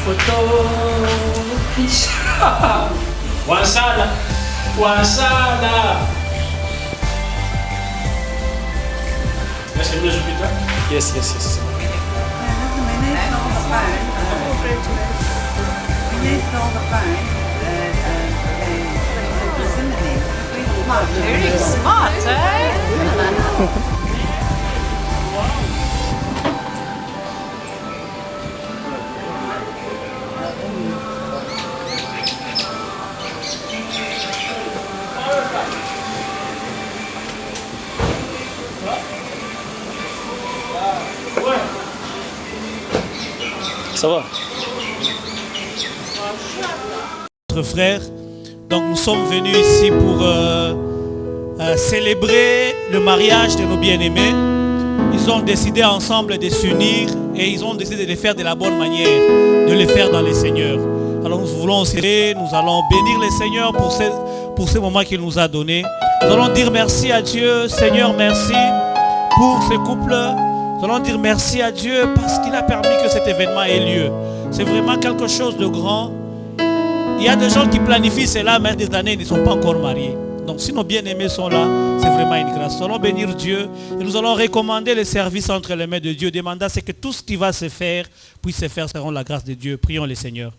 photo. Wasada. Wasada. Est-ce que je Jupiter? Yes. Very smart, eh? Ça va. Notre frère, donc nous sommes venus ici pour célébrer le mariage de nos bien-aimés. Ils ont décidé ensemble de s'unir et ils ont décidé de le faire de la bonne manière, de le faire dans le Seigneur. Alors nous voulons aussi, nous allons bénir le Seigneur pour ce moment qu'il nous a donné. Nous allons dire merci à Dieu. Seigneur, merci pour ce couple. Nous allons dire merci à Dieu parce qu'il a permis que cet événement ait lieu. C'est vraiment quelque chose de grand. Il y a des gens qui planifient cela, mais des années, ils ne sont pas encore mariés. Donc si nos bien-aimés sont là, c'est vraiment une grâce. Nous allons bénir Dieu et nous allons recommander le service entre les mains de Dieu, demandant à ce que tout ce qui va se faire puisse se faire selon la grâce de Dieu. Prions le Seigneur.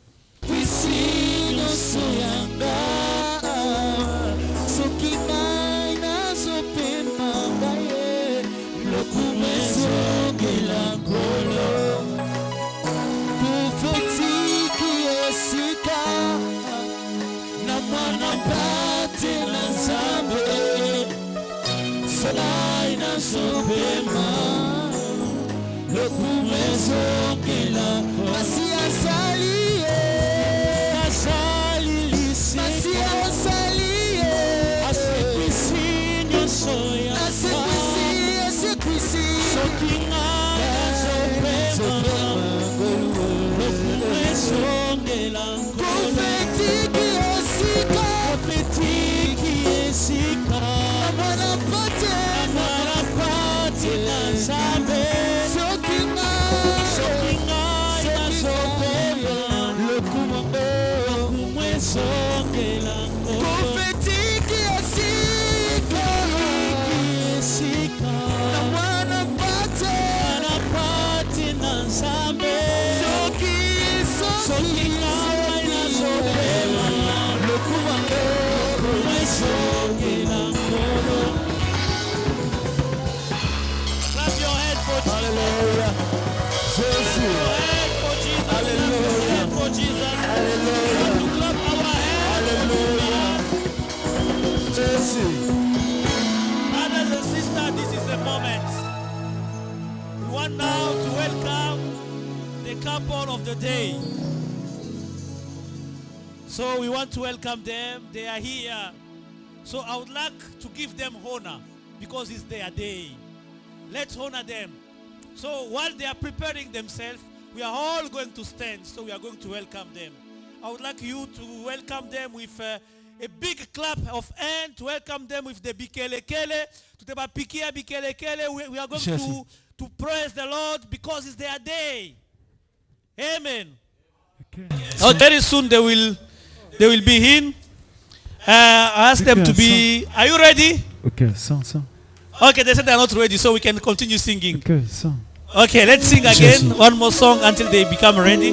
Brothers and sisters, this is the moment. We want now to welcome the couple of the day. So we want to welcome them. They are here. So I would like to give them honor because it's their day. Let's honor them. So while they are preparing themselves, we are all going to stand. So we are going to welcome them. I would like you to welcome them with a big clap of hands, to welcome them with the bikelekele. We are going to praise the Lord because it's their day. Amen. Okay. Oh, very soon they will be in. I asked them to be. Are you ready? Okay, song. Okay, they said they are not ready, so we can continue singing. Okay, song. Okay, let's sing again. One more song until they become ready.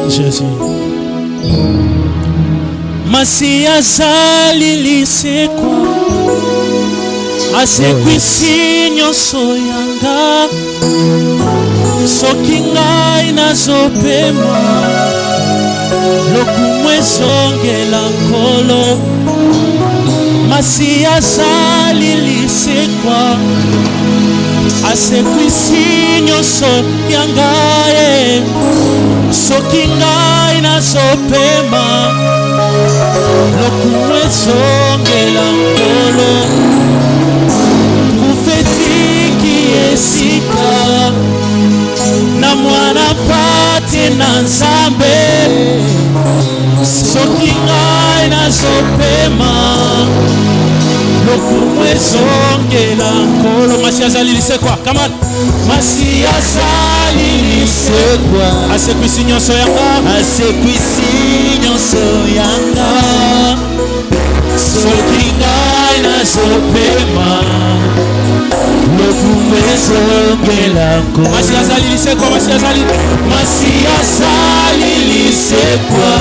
Jésus. Masia salili sekwa asekwisi nyonso yanga soki ngai nazopema lokumu ezongela nkolo Masia salili sekwa asekwisi nyonso yanga soki ngai nazopema lokumu ezongela nkolo profetiki esika na mwana pati na nzambe soki ngai nazopema lokumu ezongela nkolo. Masi azalilise kwa kamani masi azalilise kwa asekwisi nyonso yanga asekwisi nyonso yanga soki ngai nazopema lokumu ezongela nkolo. Masi azalilise kwa masi azalilise kwa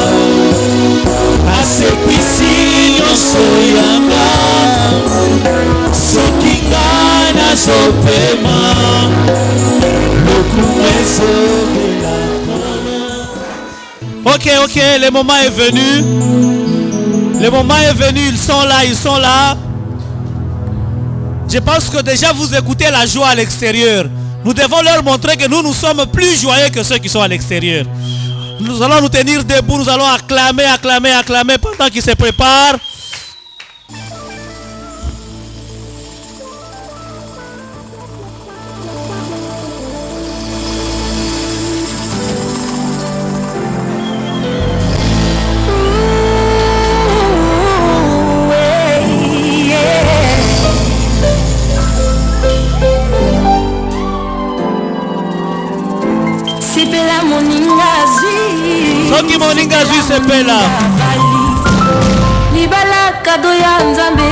asekwisi nyonso yanga soki ngai nazopema lokumu ezongela nkolo. Ok, le moment est venu. Le moment est venu, ils sont là. Je pense que déjà vous écoutez la joie à l'extérieur. Nous devons leur montrer que nous sommes plus joyeux que ceux qui sont à l'extérieur. Nous allons nous tenir debout, nous allons acclamer pendant qu'ils se préparent. Soki moninga zui sepela libala kado ya nzambe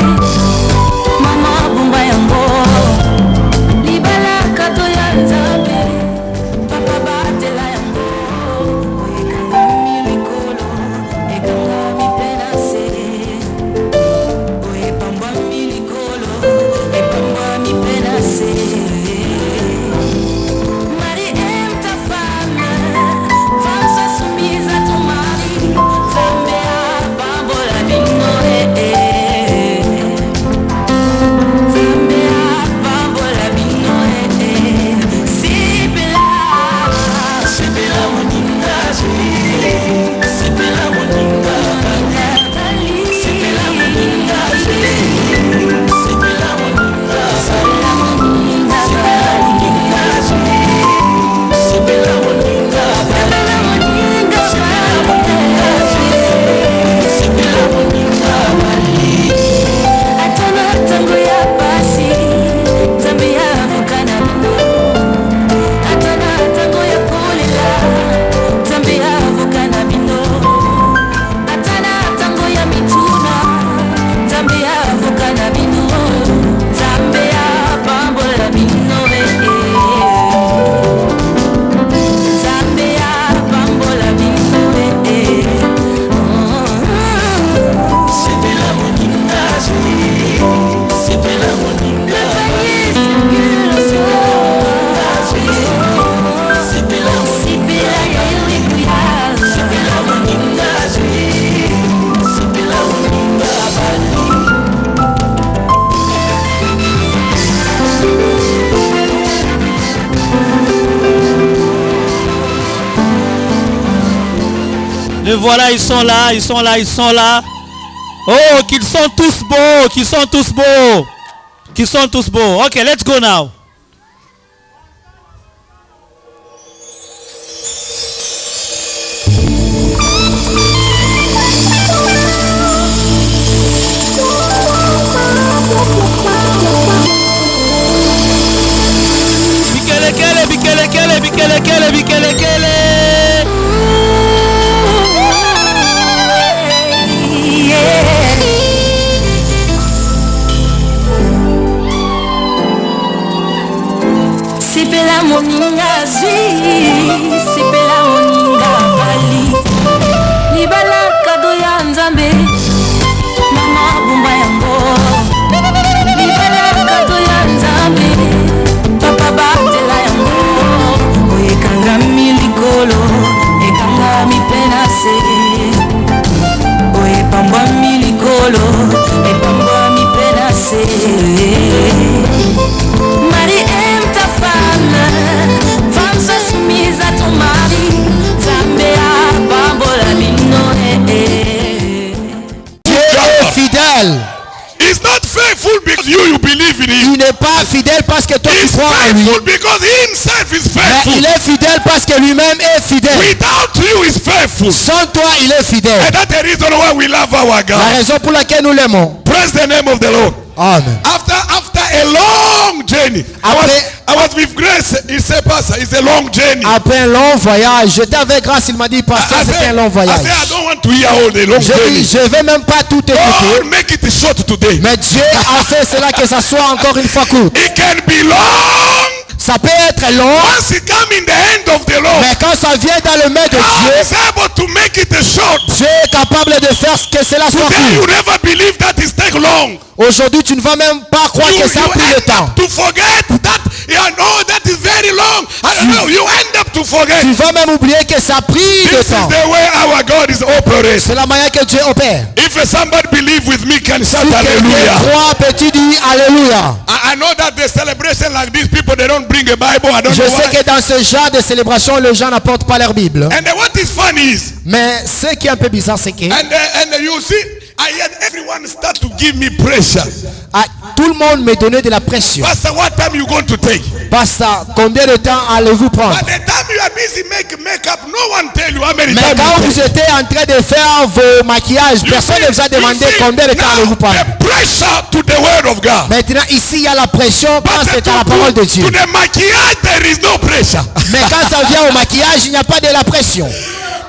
mama bumba yango libala kado ya nzambe papa batela yango ekanga milikolo ekanga mipena se epamba milikolo epamba mipena se. Le voilà, ils sont là. Oh, qu'ils sont tous beaux. Ok, let's go now. Bikelekele. Sipela moninga zui, sipela moninga bali libala kado ya nzambe mama bumba yango libala kado ya nzambe papa batela yango ekanga milikolo ekanga mipena se epamba milikolo epamba mipena se. Marie aime ta femme sois soumise à ton mari. Zambea bambola bino Dieu est fidèle. He's not faithful because you believe in him. Il n'est pas fidèle parce que toi tu He's crois en lui. faithful because he himself is Mais faithful. il est fidèle parce que lui-même est fidèle. Without you, he's faithful. faithful. Sans toi, il est fidèle. And that's the reason why we love our La God. raison pour laquelle nous l'aimons. Praise the name of the Lord. Amen. After a long journey, I was with Grace. He said, Pastor, it's a long journey. Après un long voyage, j'étais avec Grâce, il m'a dit, pasteur, c'était un long voyage. I said, I don't want to hear all the long Je journey. dis, je ne vais même pas tout écouter. God, make it short today. Mais Dieu a fait cela que ça soit encore une fois court. It can be long. Ça peut être long, Once it come in the hand of the Lord, mais quand ça vient dans le main de God Dieu, is able to make it short. Dieu est capable de faire que cela soit Today you court. never believe that it take long. Aujourd'hui, tu ne vas même pas croire que ça a pris le temps. To forget that you know that is very long. I don't know. You end up to forget. Tu vas même oublier que ça a pris le This is temps. the way our God is operating. C'est la manière que Dieu opère. If somebody believe with me, can shout Si quelqu'un hallelujah. croit, peux-tu dire Alléluia. I know that the celebration like these people, they don't bring a Bible. I don't Je know sais why. que dans ce genre de célébration, les gens n'apportent pas leur Bible. And what is funny is, Mais ce qui est un peu bizarre, c'est que and you see, I had everyone start to give me pressure. tout le monde me donnait de la pression. Pastor, what time you going to take? Pasteur, combien de temps allez-vous prendre? By the time you are busy make up, no one tell you how many Mais time quand you vous take. étiez en train de faire vos maquillages, personne ne vous a demandé combien de temps allez-vous now prendre. the pressure to the word of God. Maintenant, ici, il y a la pression quand But c'est à la parole de Dieu. to the maquillage, there is no pressure. Mais quand ça vient au maquillage, il n'y a pas de la pression.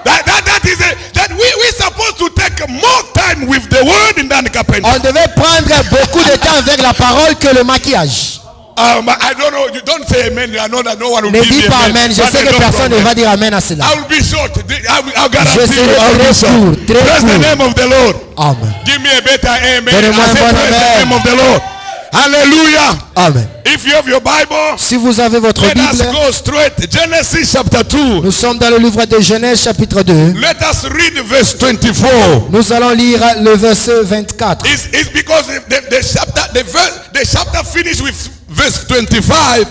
That we supposed to take more time with the word in the carpenter. On devait prendre beaucoup de temps avec la parole que le maquillage. I don't know. You don't say amen. I know that no one will Ne give dis me pas amen. amen. Je But sais there's que no personne ne problem. va dire amen à cela. I will be short. I'll guarantee Je you. serai I'll be très short. court, très Praise the court. name of the Lord. Amen. Give me a better amen. Donnez-moi I un say bon praise the amen. name of the Lord. Hallelujah. Amen. If you have your Bible, Si vous avez votre let us Bible, go straight. Genesis chapter 2. nous sommes dans le livre de Genèse chapitre 2. Let us read verse 24. Nous allons lire le verset 24. It's because the chapter finished with verse 25.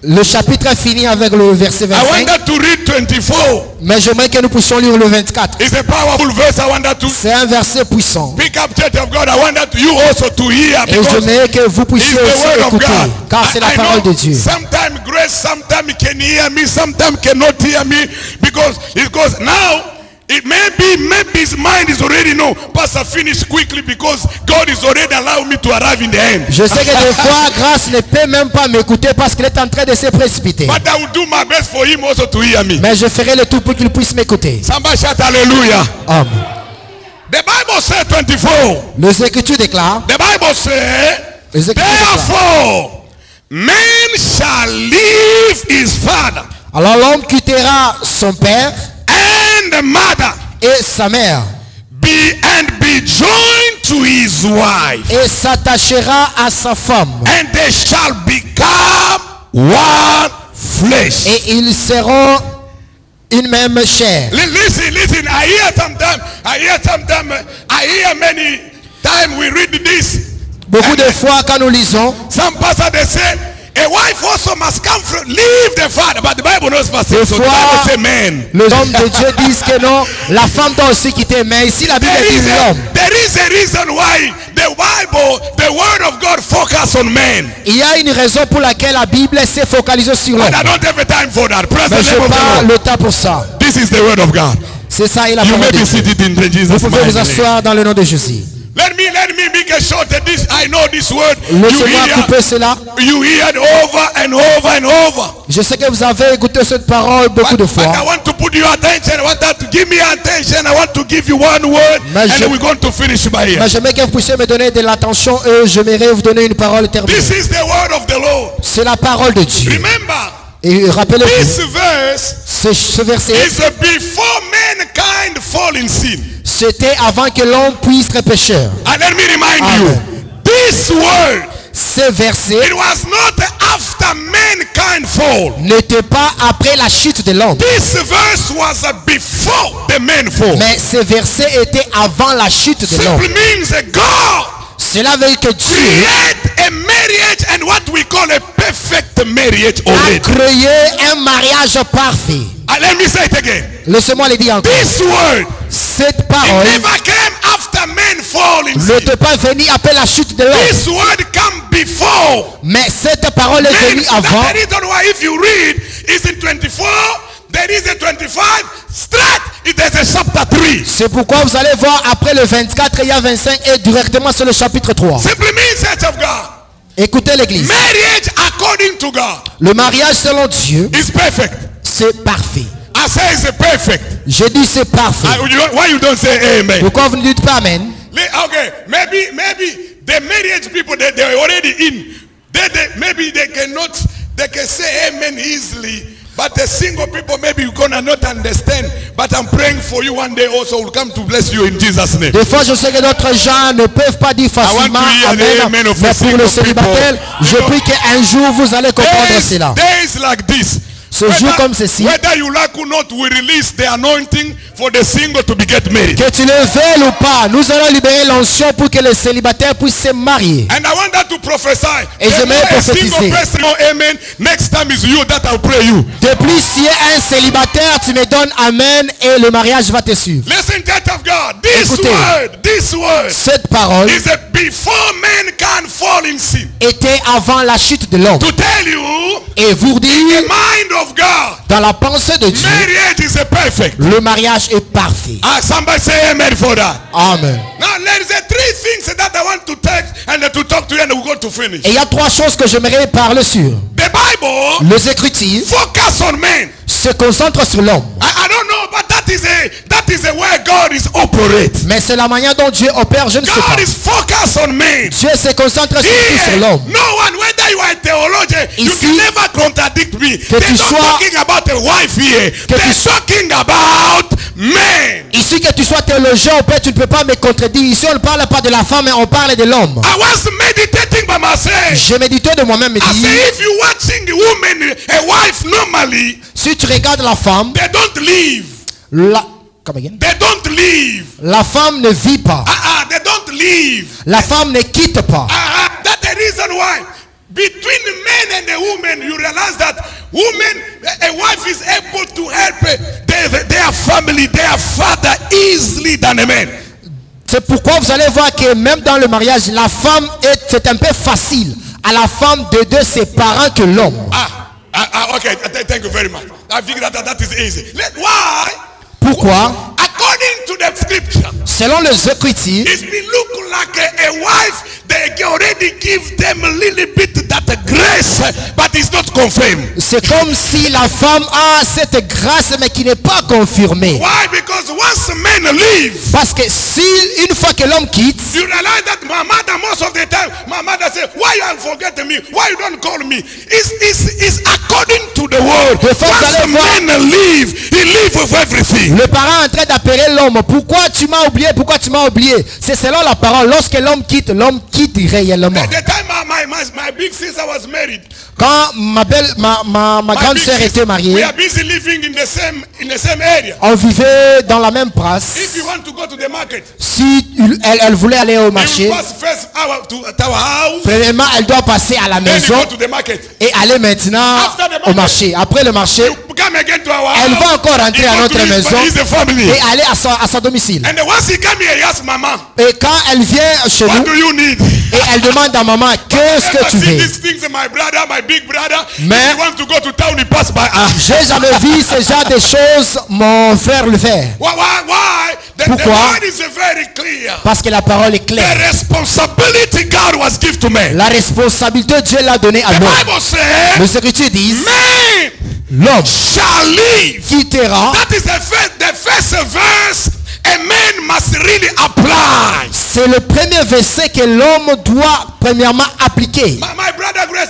Le chapitre est fini avec le verset I 25. wanted to read 24. Mais j'aimerais que nous puissions lire le 24. It's a powerful verse. I wanted to C'est un verset puissant. pick up, Church of God. I wanted you also to hear Et because j'aimerais que vous it's puissiez the aussi word of écouter. God. Car c'est la I parole know de Dieu. sometimes grace, sometimes you can hear me, sometimes cannot hear me because now it maybe his mind is already no. Pastor, finish quickly because God is already allowing me to arrive in the end. Je sais que des fois, Grâce ne peut même pas m'écouter parce qu'il est en train de se précipiter. But I will do my best for him also to hear me. Mais je ferai le tout pour qu'il puisse m'écouter. Somebody shout hallelujah. Amen. The Bible says 24. Les Écritures déclarent, The Bible says, les Écritures déclarent, therefore, man shall leave his father alors l'homme quittera son père and the mother et sa mère and be joined to his wife, et s'attachera à sa femme and they shall become one flesh. et ils seront une même chair. Listen, I hear many times we read this. Beaucoup de fois quand nous lisons, Some pastors they say a wife also must come from leave the father, but the Bible knows for say so. The Bible say man. les hommes de Dieu disent que non, la femme doit aussi quitter. Mais ici la Bible dit l'homme. There is a reason why the Bible, the word of God focus on man. Il y a une raison pour laquelle la Bible s'est focalisée sur l'homme. But I don't have a time for that. Praise Mais the je name of n'ai the pas Lord. le temps pour ça. This is the word of God. C'est ça et la You parole may de be Dieu. seated in Vous Jesus' pouvez vous mighty name. asseoir dans le nom de Jésus. Let me make a short. This I know this word. Laissez-moi couper cela. You hear it over and over and over. Je sais que vous avez écouté cette parole beaucoup de But I fois. want to put your attention. I want that to give me attention. I want to give you one word, Mais and je- then we're going to finish by here. Mais j'aimerais que vous puissiez me donner de l'attention et j'aimerais vous donner une parole terminée. This is the word of the Lord. C'est la parole de Dieu. Remember, Et rappelez-vous, this verse ce verset, is before mankind fall in sin. c'était avant que l'homme puisse être pécheur. And let me remind Amen. you, this word, Ce verset it was not after mankind fall. n'était pas après la chute de l'homme. This verse was before the man fall. Mais ce verset était avant la chute de l'homme. Simply means that God Cela veut dire que Dieu create a marriage and what we call a perfect marriage a already. créé un mariage parfait. And let me say it again. Laissez-moi le dire encore. This word, Cette it parole never came after man fall in sin. n'était pas venue après la chute de l'homme. This word come before. Mais cette parole est venue That's avant. the reason why if you read, is in 24, there is a 25, straight it is a chapter 3. C'est pourquoi vous allez voir après le 24, il y a 25 et directement sur le chapitre 3. Simply means, church of God, Écoutez l'église. marriage according to God Le mariage selon Dieu, is perfect. c'est parfait. I say it's perfect. Je dis c'est parfait. Why you don't say amen? Pourquoi vous ne dites pas amen? Okay, maybe the marriage people they are already in. Maybe they can say amen easily. But the single people, maybe you're gonna not understand. But I'm praying for you one day also will come to bless you in Jesus' name. Des fois, je sais que d'autres gens ne peuvent pas dire facilement amen. Mais pour le célibataire, je prie qu'un jour vous allez comprendre cela. Days like this. Ce jour comme ceci, Whether you like or not, we release the anointing for the single to be get married. que tu le veuilles ou pas, nous allons libérer l'onction pour que les célibataires puissent se marier. And I want that to prophesy. Et j'aimerais A single prophétiser. person, no amen. Next time is you that I'll pray you. De plus, si un célibataire, tu me donnes amen et le mariage va te suivre. Listen, church of God. This Écoutez. word Cette parole is a before man can fall in sin. était avant la chute de l'homme. To tell you, Et vous the dire, mind of God, dans la pensée de Dieu, marriage is a perfect. le mariage est parfait. Somebody say amen for that. Amen. Now there is three things that I want to text and to talk to you and we're going to finish. Et il y a trois choses que j'aimerais parler sur. The Bible Les Écritures focus on man. se concentrent sur l'homme. I don't know, but that is a way God is operate. Mais c'est la manière dont Dieu opère, je ne sais pas. God is focused on man. Dieu se concentre surtout sur l'homme. No one, whether you are a theologian, you Ici, can never contradict me. que They're tu not sois- talking about a wife here. que They're tu- talking about men. Ici, que tu sois théologien ou pas, tu ne peux pas me contredire. Ici, on ne parle pas de la femme, mais on parle de l'homme. I was meditating by myself. J'ai médité de moi-même, me I say dit, if you watching the woman, a wife normally, si tu regardes la femme, they don't leave. Come again? They don't leave. La femme ne vit pas. They don't leave. La femme ne quitte pas. That's the reason why between the man and the woman, you realize that a wife is able to help their family, their father easily than a man. C'est pourquoi vous allez voir que même dans le mariage, la femme c'est un peu facile à la femme d'aider ses parents que l'homme. Okay, thank you very much. I figured that is easy. Why? Pourquoi? According to the scripture, Selon les Écritures, it may look like a wife, they already give them a little bit that grace, but it's not confirmed. c'est comme si la femme a cette grâce mais qui n'est pas confirmée. Why? Because once men leave, Parce que si une fois que l'homme quitte, you realize that my mother, most of the time, my mother say, why you forget me? Why you don't call me? It's according to the word. Des fois, vous Once allez a voir- man leave, he leave with everything. le parent est en train d'appeler l'homme. Pourquoi tu m'as oublié? Pourquoi tu m'as oublié? C'est selon la parole. Lorsque l'homme quitte réellement. At the time my big sister was married, Quand ma grande sœur était we mariée, are busy living in the same area. on vivait dans la même place. If you want to go to the market, Si elle voulait aller au you marché, pass first to our house, premièrement, elle doit passer à la then you maison go to the market. et aller maintenant au marché. Après le marché, Come again to our elle house. va encore rentrer He à go notre to his- maison his family. et aller à son domicile. And then once he come here, he asks Mama, Et quand elle vient chez what nous, do you need? et elle demande à maman, qu'est-ce que tu See veux? these things, my brother, my big brother. Mais- If you want to go to town, he pass by. J'ai jamais vu ce genre de choses, mon frère le faire. Why? The Pourquoi? word is very clear. Parce que la parole est The claire. responsibility God was given to man. La responsabilité, Dieu l'a donnée à The l'homme. Bible says, Les Écritures disent, man l'homme shall live. quittera. That is the first verse a man must really apply. C'est le premier verset que l'homme doit premièrement appliquer. My brother Grace,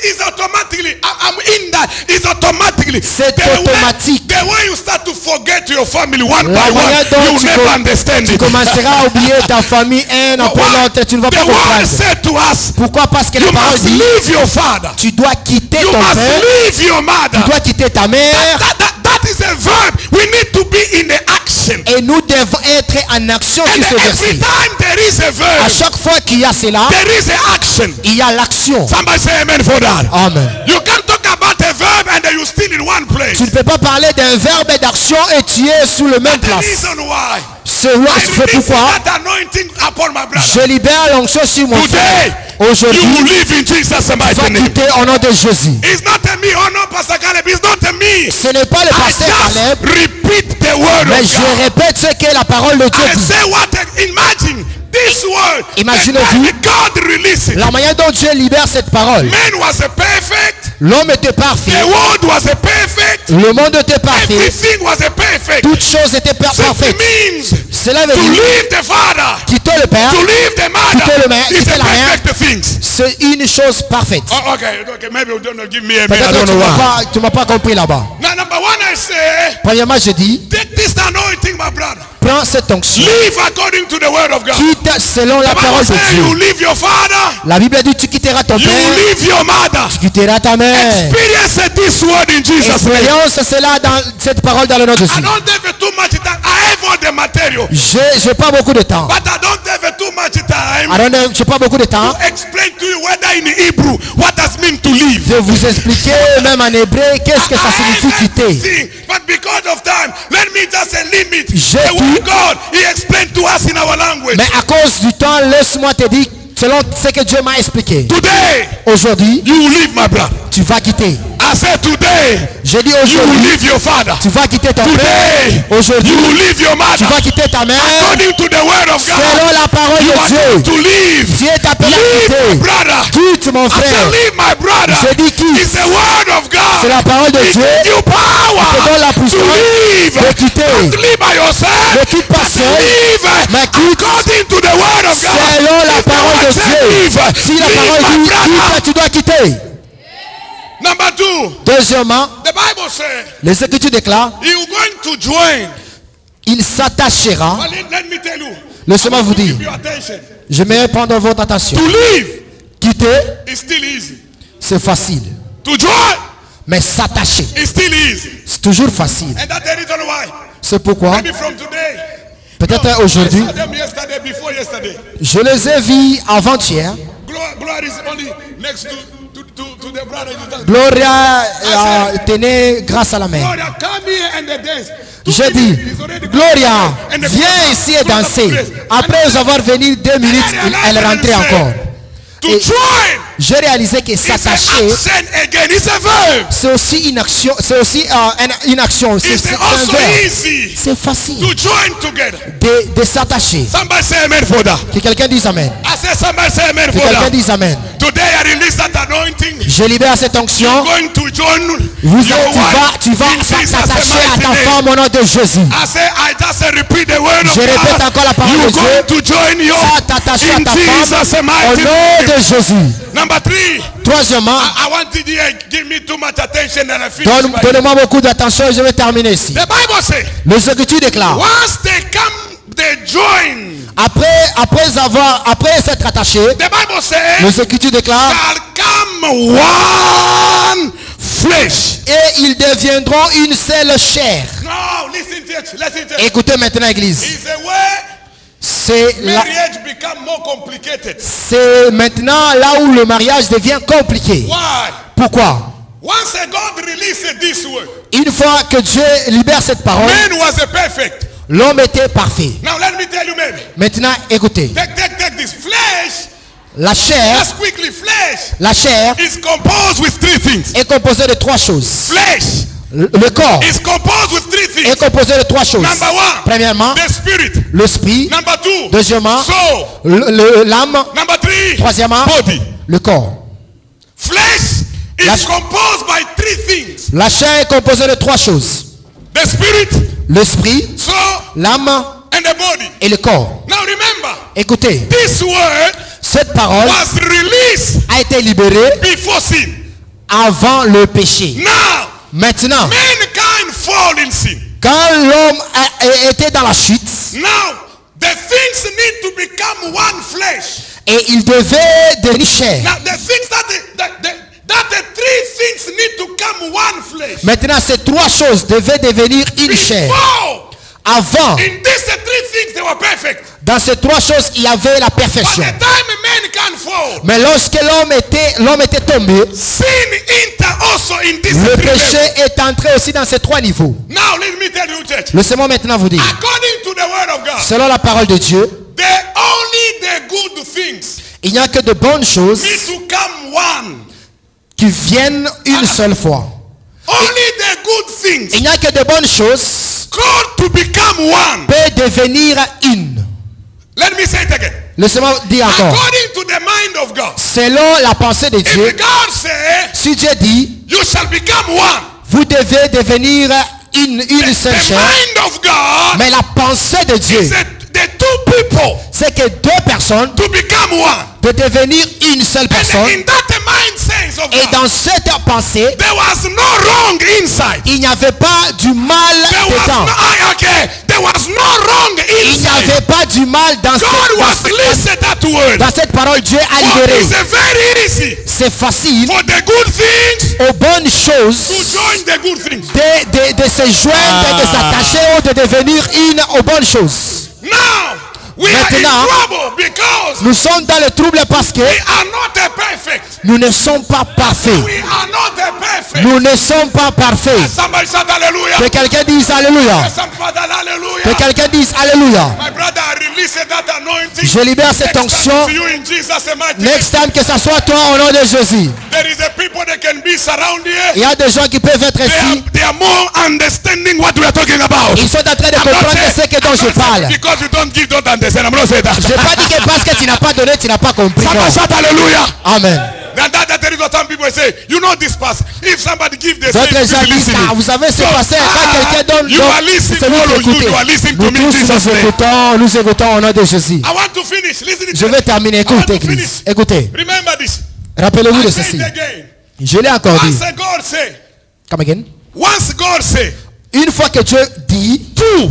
it's automatically, I'm in that, it's automatically. C'est The way- automatique. The way you start to forget your family one La by one, manière dont you never understand tu it. commenceras à oublier ta famille un après Why? l'autre, tu ne vas The pas word comprendre. said to us, Pourquoi? Parce que you la parole must dit, leave your father. tu dois quitter You ton must père, leave your mother. tu dois quitter ta mère, That is a verb. We need to be in the action. et nous devons être en action And sur ce every verset. time there is a À verb, chaque fois qu'il y a cela, there is an action. il y a l'action. Somebody say amen for that. Amen. You can't talk about a verb and then you still in one place. Tu ne peux pas parler d'un verbe d'action et tu es sous le même The place. reason why, Si C'est pourquoi that anointing upon my brother. je libère l'onction sur mon Today, frère. you Aujourd'hui, will live in Jesus' tu mighty vas name. quitter au nom de Jésus. It's not a me. Oh no, Pastor Caleb. It's not a me. Ce n'est pas le I pasteur Caleb, just repeat the word mais of je God. répète ce que la parole de Dieu I dit. say what? Imagine this word. Imaginez-vous. The time God released it. La manière dont Dieu libère cette parole. Man was a perfect. L'homme était parfait. The world was a perfect. Le monde était parfait. Everything was a perfect. Toutes choses étaient So it parfaites. means Cela veut to dire leave the father, quitter le père, to leave the quitter mother le mère, is quitter a la mère. perfect things. C'est une chose parfaite. Oh, okay, maybe you don't give me a I Peut-être don't que know why. tu m'as pas compris là-bas. Now, number one, I say, Premièrement, je dis, take this anointing, my brother. prends cette onction. Live according to the word of God. Quitte selon la The parole Bible de says you Dieu. leave your father, La Bible dit tu quitteras ton you père, leave your mother. tu quitteras ta mère. Experience this word in Jesus' name. Expérience cela dans cette parole dans le nom de I Jésus. don't have too much time. I have all the material, J'ai pas beaucoup de temps. but I don't have too much time J'ai pas beaucoup de temps to explain to you whether in Hebrew what does mean to leave. de vous expliquer même en hébreu qu'est-ce que ça signifie quitter. Everything, but because of time, let me just limit J'ai the tout. word God. He explained to us in our language. Mais à cause du temps, laisse-moi te dire selon ce que Dieu m'a expliqué. Today, Aujourd'hui, you will leave, my brother. tu vas quitter. I said today, J'ai dit you will aujourd'hui, leave your father. tu vas quitter ton père. Today, Aujourd'hui, you will leave your tu mother. vas quitter ta mère. According to the word of Selon God, la parole you de are Dieu. to leave. Dieu t'appelle à Leave, my quitter. brother. Quitte mon I said, frère. leave, my brother. J'ai dit quitte. It's the word of God. C'est la parole de It Dieu. gives you Qui te donne power la to puissance leave. de quitter. Don't live by yourself. Ne quitte pas but seul, live mais quitte according to the word of God. selon la If the parole word de says Dieu. leave, Si la leave, parole my dit brother. quitte, tu dois quitter. Number two, Deuxièmement, the Bible says les Écritures déclarent, you're going to join. il s'attachera. Well, let me tell you. Laissez-moi vous dire, Give your attention. je vais prendre votre attention. To live Quitter, is still easy. c'est facile. To join Mais s'attacher, is still easy. c'est toujours facile. And that's the reason why. C'est pourquoi, Maybe from today. peut-être aujourd'hui, I saw them yesterday, before yesterday. je les ai vus avant-hier. Glory is only next to the brother. Gloria tenait grâce à la main. Gloria, come here and dance. J'ai dit, Gloria, viens ici et danser. Après avoir venu 2 minutes, elle est rentrée encore. To Et join j'ai réalisé que is an s'attacher, action again. It's a verb. c'est aussi une action. C'est aussi une action. It's C'est un also verbe. easy C'est facile to join together. de s'attacher. Somebody say amen for that. Que quelqu'un dise Amen. I said somebody say amen Que for quelqu'un that. dise Amen. Today I release that anointing. Je libère cette onction. Going to join Vous, your wife tu vas in Jesus' s'attacher à ta mighty name. femme au nom de Jésus. I say I just repeat the word of Je répète God. encore la parole You're de Dieu. going to join your Ça t'attacher à in ta Jesus' femme au mighty nom name. de Jésus. Number 3. Troisièmement, I want to give me too much attention and I finish. donnez-moi beaucoup d'attention et je vais terminer ici. The Bible says, Les Écritures déclarent, once they come, they join. après s'être attaché, The Bible says, les Écritures déclarent, shall come one flesh. et ils deviendront une seule chair. No, listen to it. Écoutez maintenant, Église. It's a way C'est marriage become more complicated. maintenant là où le mariage devient compliqué. Why? Pourquoi? Once God released this word, Une fois que Dieu libère cette parole, man was a perfect. l'homme était parfait. Now let me tell you, maybe. Maintenant, écoutez. Take this. Flesh, La chair la chair is composed with 3 things. est composée de 3 choses. Flesh Le corps is composed with 3 est things. composé de 3 choses. Number 1, Premièrement, the spirit. l'esprit. Number 2, Deuxièmement, soul. l'âme. Number 3, Troisièmement, body. le corps. Flesh La- is composed by 3 things. La chair est composée de 3 choses. The spirit, L'esprit, soul, l'âme and the body. et le corps. Now remember, Écoutez, this word cette parole was released a été libérée before sin. avant le péché. Now, Maintenant, mankind fall in sin. quand l'homme était dans la chute Now, the things need to become one flesh. et il devait devenir chair. Now, the things that the 3 things need to come one flesh. Maintenant, ces 3 choses devaient devenir une chair. Before, Avant, in these 3 things, they were perfect. dans ces 3 choses, il y avait la By perfection. the time man can fall, Mais lorsque l'homme était tombé, sin enter also in these le 3 péché levels. est entré aussi dans ces 3 niveaux. Now, let me tell you, church. Laissez-moi maintenant vous dire. According to the word word of God, selon la parole de Dieu, only the good things il n'y a que de bonnes choses need to come one. qui viennent une seule fois. Only the good things Il n'y a que de bonnes choses called to become one. peut devenir une. Let me say it again. Laissez-moi dire encore. According to the mind of God, Selon la pensée de Dieu, if God says si Dieu dit, you shall become one, vous devez devenir une seule the chair, mind of God mais la pensée de Dieu, is that the two people c'est que deux personnes to become one. de devenir une seule And personne. in that mind sense of Et God, dans cette pensée, there was no wrong inside. il n'y avait pas du mal There was dedans. there was no wrong Il n'y inside. avait pas du mal dans God was released that word. dans cette parole. Dieu a But libéré. it's very easy C'est facile for the good things aux bonnes to choses join the good things. de se joindre, de s'attacher ou de devenir une aux bonnes choses. Now we are in Maintenant, trouble because nous sommes dans le trouble parce que we are not a perfect. nous ne sommes pas parfaits. We are not a perfect. Nous ne sommes pas parfaits. Somebody shout hallelujah. Que quelqu'un dise Alléluia. Somebody hallelujah. Que quelqu'un dise Alléluia. My brother, I release that anointing. Je libère cette Next time onction. to you in Jesus' mighty name. Next time, que ce soit toi au nom de Jésus. There is a people that can be surrounded here. Il y a des gens qui peuvent être ici. They are more understanding what we are talking about. Ils sont en train de comprendre ce que dont je parle. Because you don't give, don't understand. I'm not saying that. Je n'ai pas dit que parce que tu n'as pas donné, tu n'as pas compris. Somebody Non. shout hallelujah. Amen. That is what some people say. You know this pastor. If somebody give the same, D'autres gens please disent, listen. ah, vous savez ce passé, quand quelqu'un donne, You are listening. c'est lui All qui of you, écoute. you are listening to Nous me. tous Jesus' name. nous écoutons au nom de Jésus. I want to finish. Listen. Je vais terminer. I want Écoute, to église. finish. Écoutez. Remember this. Rappelez-vous I de say ceci. it again. Je l'ai encore dit. Once God say, Come again. once God say, Une fois que Dieu dit, deux,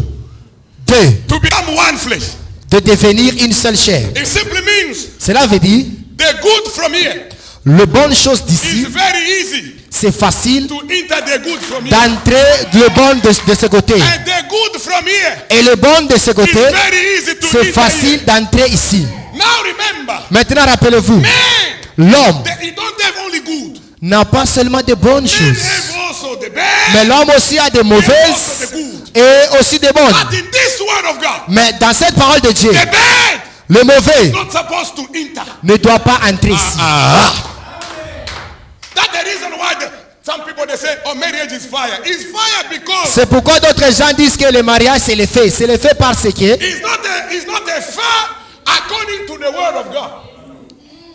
to become one flesh, de devenir une seule chair. it simply means Cela veut dire, the good from here le bonne chose is d'ici, very easy c'est facile to enter the good from here. d'entrer le bon de ce côté. And the good from here Et le bon de ce is côté, very easy to c'est enter facile here. d'entrer ici. Now remember, Maintenant, rappelez-vous, man, l'homme he don't have only good. n'a pas seulement de bonnes Man choses, have also the bad. mais l'homme aussi a des mauvaises et aussi des bonnes. But in this word of God, Mais dans cette parole de Dieu, the bad le mauvais not supposed to enter. ne doit pas entrer ici. That's the reason why some people they say, oh, marriage is fire. It's fire because C'est pourquoi d'autres gens disent que le mariage c'est le fait. C'est le fait parce que, it's not a fire according to the word of God.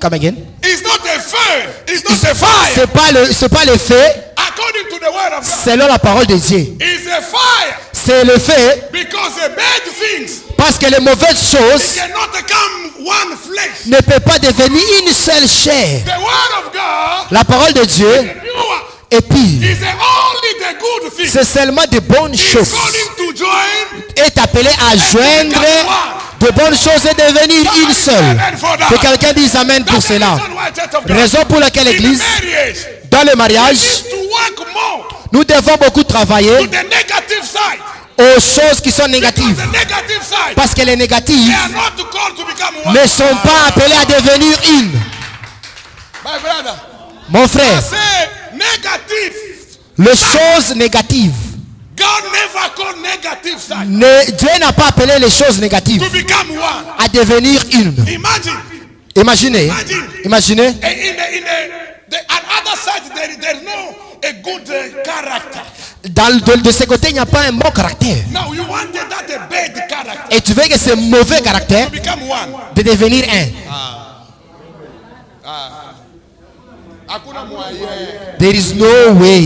come again, It's not a fire. It's not a fire c'est pas le fait according to the word of God. selon la parole de Dieu. It's a fire C'est le fait because the bad things parce que les mauvaises choses cannot come one flesh. ne peuvent pas devenir une seule chair. The word of God La parole de Dieu pure est pire. is only the good things. C'est seulement de bonnes It's choses. calling to join. Est appelé à joindre de bonnes choses et devenir une seule. Que quelqu'un dise Amen pour That's the cela. reason why Church of God, Raison pour laquelle in l'Église, marriage, dans le we mariage, need to work more nous devons beaucoup travailler to the negative side. aux choses qui sont Because négatives. the negative side, Parce que les they négatives are not called to become one. ne sont pas appelées à devenir une. My brother, Mon I frère, say negative. les choses négatives, God never called negative side Dieu n'a pas appelé les choses négatives to become one. à devenir une. Imagine, Imaginez, imaginez, another side there's no a good character. de ce côté, il n'y a pas un bon caractère. Now you wanted that a bad character Et tu veux que ce mauvais caractère to become one. de devenir un. Hakuna moyen. There is no way.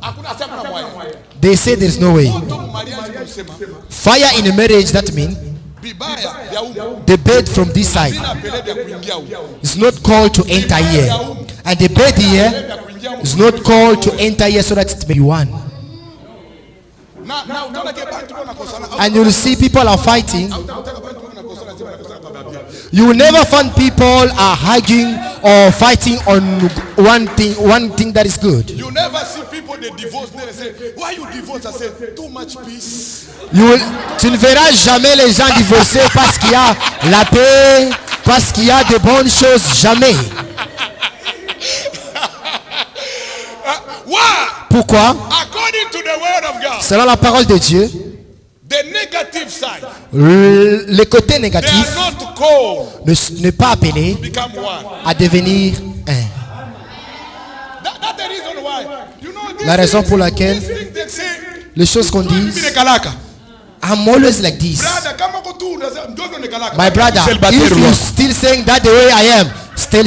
Hakuna sema moyen. They say there is no way. Moto mariage kusema Fire in a marriage, that means bibaya ya huko. the bed from this side Sina pelede ya kuingia huko. is not called to enter here. And the bed here is not called to enter here so that it may be one. Na utaona ke bantu wanakosana. And you will see people are fighting. Utaona bantu wanakosana sema kwa babia. You will never find people are arguing or fighting on one thing that is good. You never see people they divorce they say why you divorce I say too much peace. Tu ne verras jamais les gens divorcer parce qu'il y a la paix, parce qu'il y a de bonnes choses. Jamais. Why? Pourquoi? According to the word of God, Selon la parole de Dieu, the negative negative side. Le côté They négatif are not called n'est pas appelé to become one. à devenir un. That's the reason why. You know, this La raison thing- pour laquelle this thing they say, les choses qu'on dit, "Mimi nekalaka." I'm always like this. Brother, kama uko tu unasema, "Ndio nekalaka." My brother, Célibataire, if you bro. still saying that the way I am, still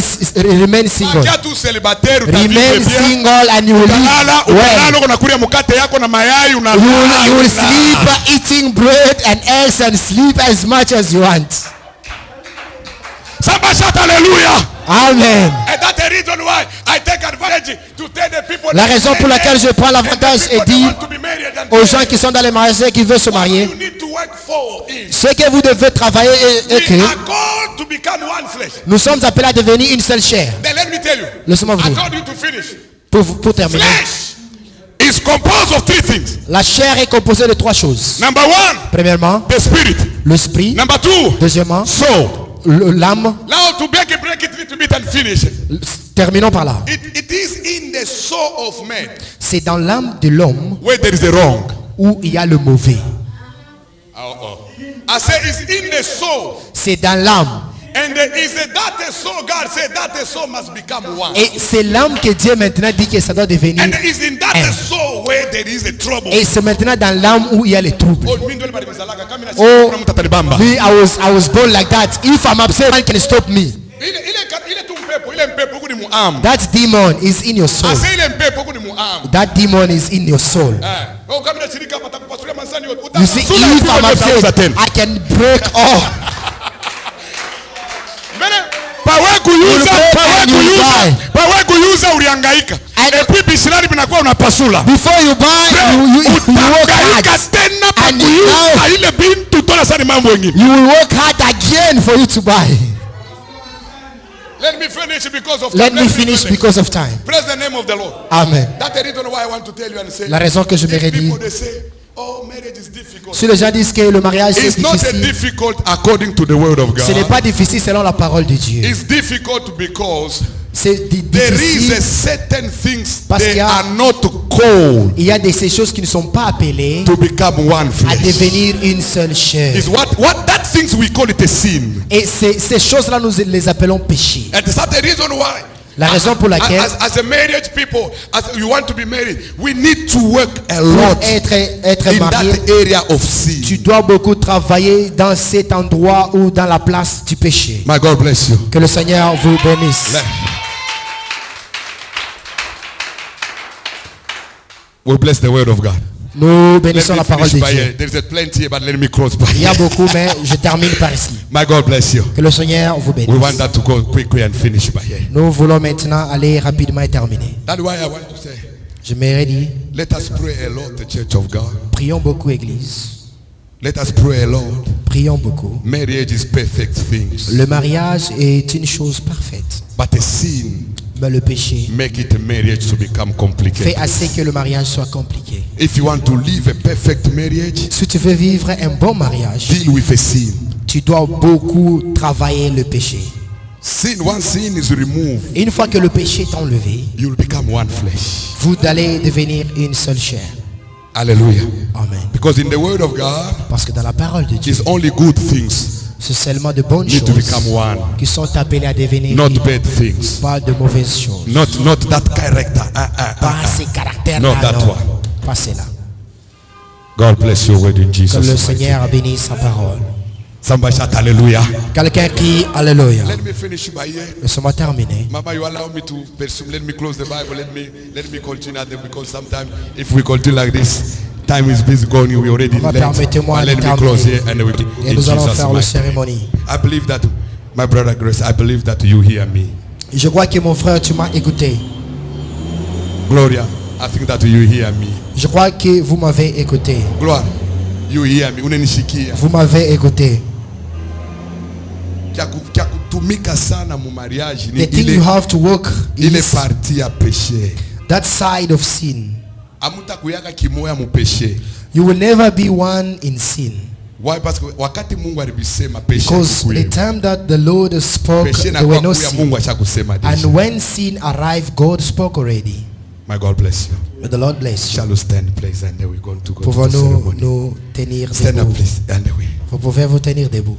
remain single. Acha tu célibataire, utavivre Remain bien. single and you will Utalala, live utalala well. uko nakulia mkate yako na mayai You unalala. will sleep eating bread and eggs and sleep as much as you want. Somebody shout hallelujah. Amen. And that's the reason why I take advantage to tell the people. La raison pour laquelle je prends l'avantage et dis aux gens qui sont dans les mariages et qui veulent se marier, You need to work for is ce que vous devez travailler est que we are called to become one flesh. nous sommes appelés à devenir une seule chair. Then let me tell you. Laissez-moi vous I dire. told you to finish. Pour terminer, Flesh is composed of three things. la chair est composée de trois choses. Number one, Premièrement, the spirit. l'esprit. Number two, Deuxièmement, soul. l'âme. Now to break it little bit and finish it. Terminons par là. It is in the soul of man C'est dans l'âme de l'homme where there is a wrong. où il y a le mauvais. I say it's in the soul. C'est dans l'âme. And there is that the soul, God said that the soul must become one. Et c'est l'âme que Dieu maintenant dit que ça doit devenir And it's in that the un. soul where there is a trouble. Et c'est maintenant dans l'âme où il y a les troubles. Oh, mimi ndio nilimzalaka kama na Oh, kuna mtu atanibamba. me, I was born like that. If I'm upset, man can stop me. Ile tu mpepo, ile mpepo huku ni muamu. That demon is in your soul. Asa ile mpepo huku ni muamu. That demon is in your soul. Oh, kama na shirika hapa takupasulia mansani yote. You see, if I'm upset, I can break all. Pawe kuyuza, and you die. pawe kuyuza ulihangaika. And- Et puis bishirani binakuwa unapasula. Before you buy, you work Utahangaika hard. tena pa And kuyuza now- ile bintu tola sana mambo mengine. You will work hard again for you to buy. Let me finish because of Let time. me finish because of time. Praise the name of the Lord. Amen. That's the reason why I want to tell you and say. La raison que je me if redis. people they say, oh, marriage is difficult. Si les gens disent que le mariage c'est It's not a difficile, difficult according to the word of ce n'est God. pas difficile selon la parole de Dieu. It's difficult because C'est there is a difficile. certain things Parce qu'il they y a- are not called Il y a ces choses qui ne sont pas appelées to become one à flesh. devenir une seule chair. Is what that things we call it a sin. Et ces choses-là, nous les appelons péchés. And that's the reason why. La raison pour laquelle, As a marriage people, as you want to be married, we need to work a pour lot être in marié, that area of sin. tu dois beaucoup travailler dans cet endroit ou dans la place du péché. My God bless you. Que le Seigneur vous bénisse. We'll bless the word of God. Nous Let bénissons me la parole finish de by Dieu. here. There is a plenty here, but let me close by Il y a here. beaucoup, mais je termine par ici. My God bless you. Que le Seigneur vous We bénisse. want that to go quickly and finish by here. Nous voulons maintenant aller rapidement et terminer. That's why I want to say, Je me redis, let us pray a lot, the church of God. prions beaucoup, Église. Let us pray a lot. Prions beaucoup. Marriage is perfect things. Le mariage est une chose parfaite. But a sin Mais le péché make it a marriage to become fait complicated. assez que le mariage soit compliqué. If you want to live a perfect marriage, Si tu veux vivre un bon mariage, deal with a sin. tu dois beaucoup travailler le péché. Sin, once sin is removed, Et une fois que le péché est enlevé, you'll become one flesh. vous allez devenir une seule chair. Hallelujah. Amen. Because in the word of God, Parce que dans la parole de Dieu, it's only good things c'est seulement de bonnes need to choses become one, qui sont appelées à devenir not une, bad things. pas de mauvaises choses. Not that character. Pas ces caractères-là, Not that non. one. Pas cela. God bless your word in Que Jesus' le name. Seigneur bénisse sa parole. Somebody shout hallelujah. Quelqu'un crie Alléluia. Let me finish by here. Laissez-moi terminer. Mama, you allow me to pursue. Let me close the Bible. Let me continue there because sometimes if we continue like this, time is busy going. We already Maman, late. permettez-moi But de let me close terminer. here and we Et in nous allons Jesus' faire le name. cérémonie. I believe that, my brother Grace, I believe that you hear me. Je crois que mon frère, tu m'as écouté. Gloria, I think that you hear me. Je crois que vous m'avez écouté. Gloria, you hear me. Unanishikia. Vous m'avez écouté. Kya kutumika sana mu mariage ni The thing you have to work ile is parti ya péché. that side of sin. Amuta kuyaka kimoya mu péché. You will never be one in sin. Why? Parce que wakati Mungu alibisema péché Because the haikukuya. time that the Lord spoke, Péché na there were kwa no kuya sin. Mungu ashakusema And deja. when sin arrived, God spoke already. My God bless you. May the Lord bless you. Shall we stand, please, and then we're going to go to the Pouvons-nous ceremony. nous tenir Stand up, debout? please, and then we. Vous pouvez vous tenir debout.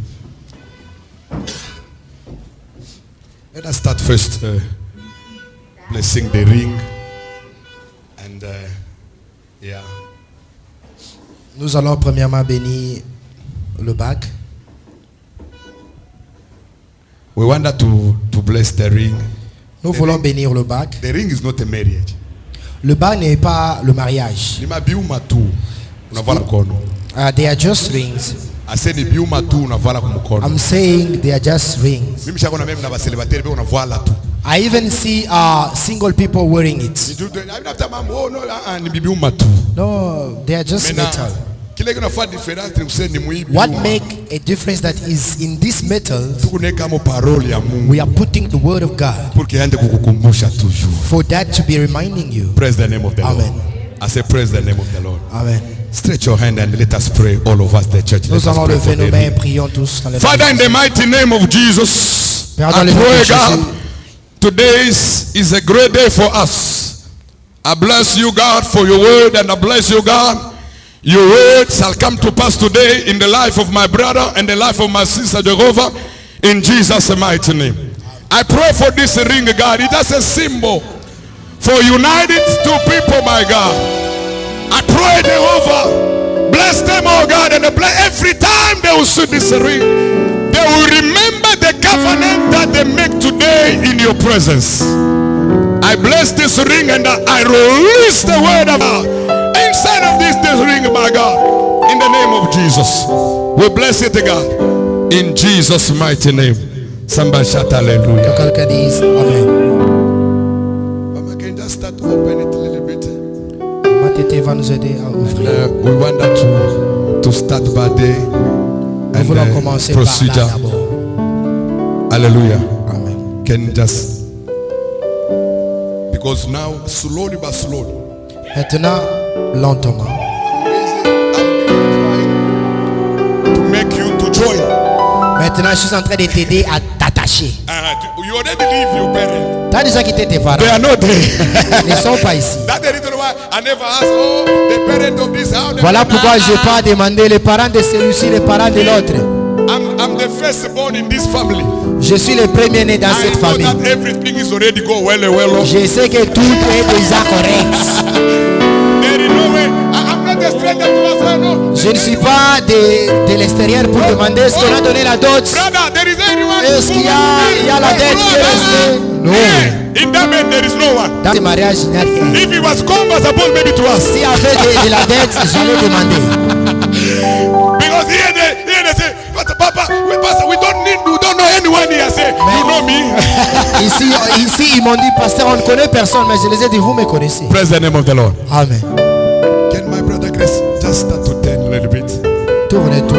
Let us start first blessing the ring, and yeah. Nous allons premièrement bénir le bac. We wanted to bless the ring. Nous voulons bénir le bac. The ring is not a marriage. Le bac n'est pas le mariage. Ni mabiuma tu unavala mkono. They are just rings. Ase ni biuma tu unavala kumkono. I'm saying they are just rings. Mimi shakona mimi na baselibateri be unavala tu. I even see single people wearing it. Ni biuma tu. No, they are just metal. Kile kinafaa difference ni useni ni muibi. What make a difference that is in this metal? Tukuneka mo parole ya Mungu. We are putting the word of God. Pour que ande kukukumbusha toujours. For that to be reminding you. Praise the name of the Amen. Lord. I say praise the name of the Lord. Amen. Stretch your hand and let us pray, all of us, the church. Let Nous us allons pray lever for nos the mains, ring. prions tous. dans le nom Father, de in the mighty name of Jesus, Père, I dans le nom de pray, Jésus. God, today is a great day for us. I bless you, God, for your word, and I bless you, God. Your word shall come to pass today in the life of my brother and the life of my sister Jehovah, in Jesus' mighty name. I pray for this ring, God. It is a symbol for united two people, my God. I pray, Jehovah, bless them, oh God, and every time they will see this ring, they will remember the covenant that they make today in your presence. I bless this ring and I release the word of God inside of this ring, my God, in the name of Jesus. We bless it, God, in Jesus' mighty name. Somebody shout hallelujah. Que quelqu'un dise Amen. Mama, can you just start to open it a little bit? Ma tété va nous aider à ouvrir. We want that to start by day Nous voulons and commencer par là procedure. d'abord. Hallelujah. Amen. Can you just, because now slowly but slowly, Maintenant, lentement. to make you to join. Maintenant, je suis en train de t'aider à t'attacher. You already leave your parents. Tu as déjà quitté tes parents. They are not there. Ils ne sont pas ici. That's the reason why I never ask, oh, the parent of this house. Voilà pourquoi je n'ai pas demandé les parents de celui-ci, les parents de l'autre. I'm the firstborn in this family. Je suis le premier-né dans I cette know famille. that everything is already go well. Je sais que tout est déjà correct. There is no way. I'm not a stranger to us. No. Je ne suis pas de l'extérieur pour demander est-ce qu'on a donné la dot. Brother, there is anyone. Est-ce qu'il y a la dette qui est restée? Non. In that man, there is no one. Dans ce mariage, il n'y a rien. If it was come as supposed maybe to us. S'il y avait de la dette, j'allais demander. Because here they say, but Papa, we don't know anyone here. Say, you know me. Ici, ils m'ont dit, pasteur, on ne connaît personne, mais je les ai dit, vous me connaissez. Praise the name of the Lord. Amen. Can my brother Chris just start to turn a little bit? Tourne-toi.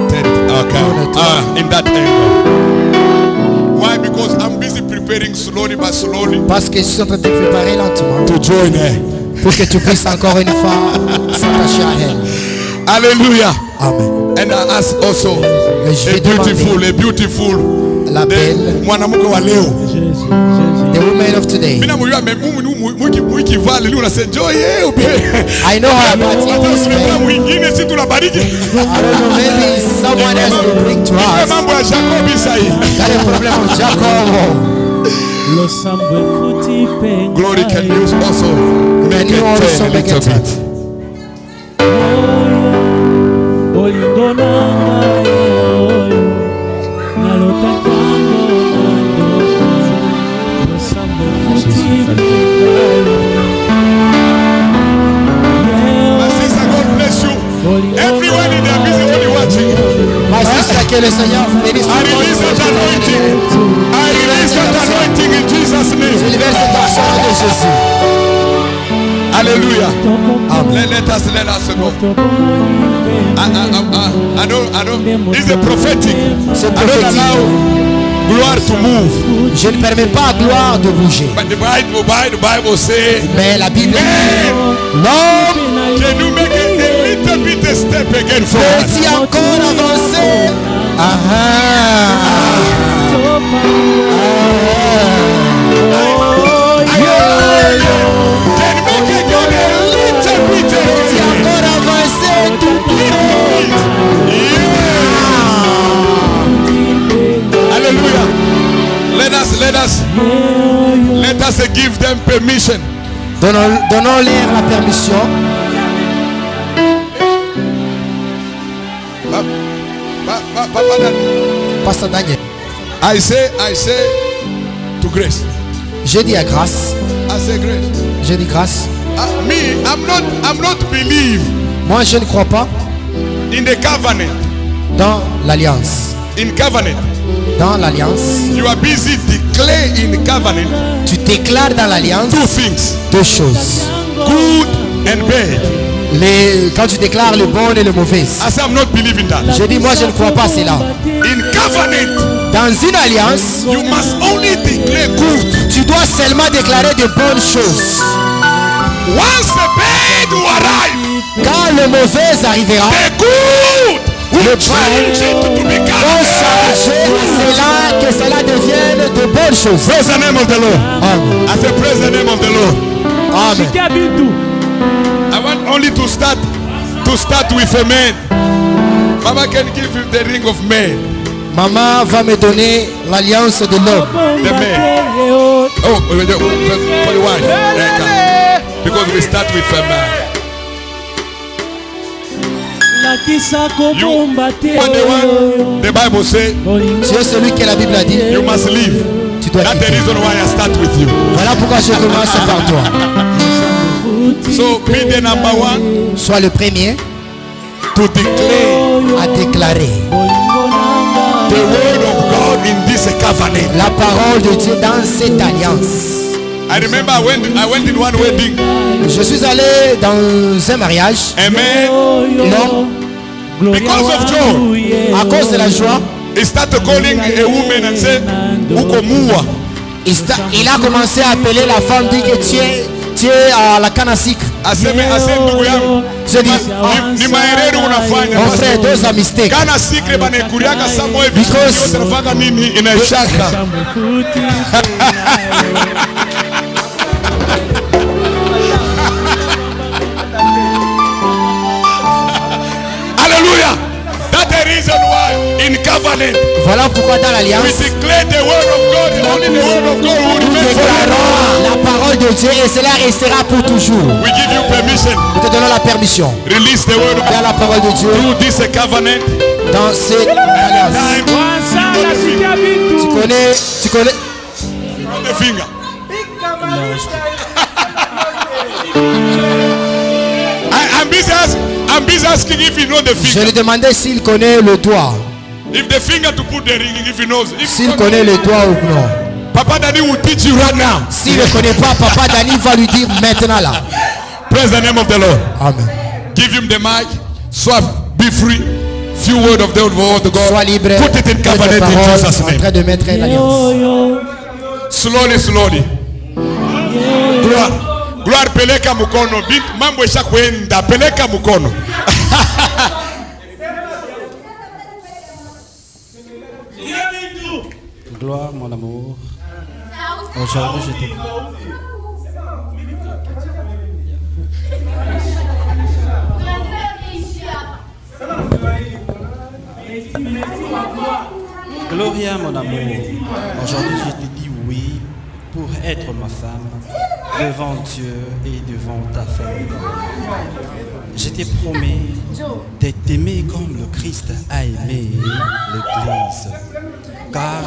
Turn it. Okay. In that angle. Why? Because I'm busy preparing slowly but slowly Parce que je suis en train de te préparer lentement to join her. pour que tu puisses encore une fois s'attacher à elle. Hallelujah. Amen. And I ask also Et je vais a beautiful la belle, mwanamke wa leo. the woman of today. Mina muyua mwikivali li unasenjoy I know her, but unasemea mwingine si tunabariki. I don't know, maybe someone else will bring to us. Mambo ya Jacob sahi. That is the problem of Jacob. Glory, can you also make you it also turn a make little it turn? bit? My sister, God bless you. Everyone in their busy only watching. My sister, que le Seigneur bénisse I release that anointing. I release that anointing in Jesus' Je name. libère cette action de Jésus. Hallelujah. Let us go. I know. It's a prophetic. C'est I don't prophétique. allow gloire to move. Je ne permets pas à gloire de bouger. But the Bible says, Mais la Bible dit, l'homme can you make a little bit a step again for us? peut-il encore avancer? Can give them permission. Donnons-leur la permission. Papa Daniel. Pasteur Daniel. I say to grace. Je dis à grâce. I say grace. Je dis grâce. I'm not believe Moi, je ne crois pas in the covenant. dans l'alliance. In covenant. Dans l'alliance, You are busy declare in covenant tu déclares dans l'alliance two things. deux choses. Good and bad. Quand tu déclares le bon et le mauvais. I say I'm not believing that. Je dis, moi, je ne crois pas à cela. In covenant, Dans une alliance, you must only declare good. tu dois seulement déclarer de bonnes choses. Once the bad will arrive, Quand le mauvais arrivera, the good will le change it to bon become va changer à cela, que cela devienne de bonnes choses. Praise the name of the Lord. Amen. I say praise the name of the Lord. Amen. I want only to start with a man. Mama can give you the ring of man. Maman va me donner l'alliance de l'homme. The man. Oh, for your wife. Because we start with a man. You are the one. The Bible says Tu es celui que la Bible a dit. you must live. Tu dois That's the quitter. reason why I start with you. Voilà pourquoi je commence par toi. So be the number one Sois le premier to declare à déclarer the word of God in this covenant. la parole de Dieu dans cette alliance. I remember I went in one wedding. Je suis allé dans un mariage. A man, L'homme, because of joy, à cause de la joie, he started calling a woman and said, Ukomua. il a commencé à appeler la femme, dit que tu es à la canne à sucre. Aseme ndugu yangu, Je dis, ni maereri unafanya. mon frère, those are mistakes. Kana sikre banekuriaka samo hivi. Because- Yote nafaka nini inaishaka. Hallelujah. That's the reason why in covenant Voilà pourquoi dans we l'alliance, declare the word of God. Only the word of God will nous remain forever. déclarons la parole de Dieu et cela restera pour toujours. We give you permission. Nous te donnons la permission. Release the word of Dans God la parole de Dieu, through this covenant. dans cette alliance. Time. Tu connais, Not the finger. I'm busy asking if he knows the je finger. lui demandais s'il connaît le doigt. If the finger to put the ring, if he knows. If S'il connaît le doigt ou non. Papa Daddy will teach you right now. S'il ne connaît pas, Papa Dani va lui dire maintenant là. Praise the name of the Lord. Amen. Give him the mic. Swap. Be free. Few words of the word of God. Sois libre. Put it in Tes covenant in paroles Jesus' en name. train de mettre l'alliance. Slowly. Gloire peleka mukono. Mambo isha kwenda. Peleka mukono. Gloire, mon amour. Aujourd'hui, je te... Gloria, mon amour. Aujourd'hui, je te dis oui pour être ma femme devant Dieu et devant ta famille. Je te promets de t'aimer comme le Christ a aimé l'Église. Car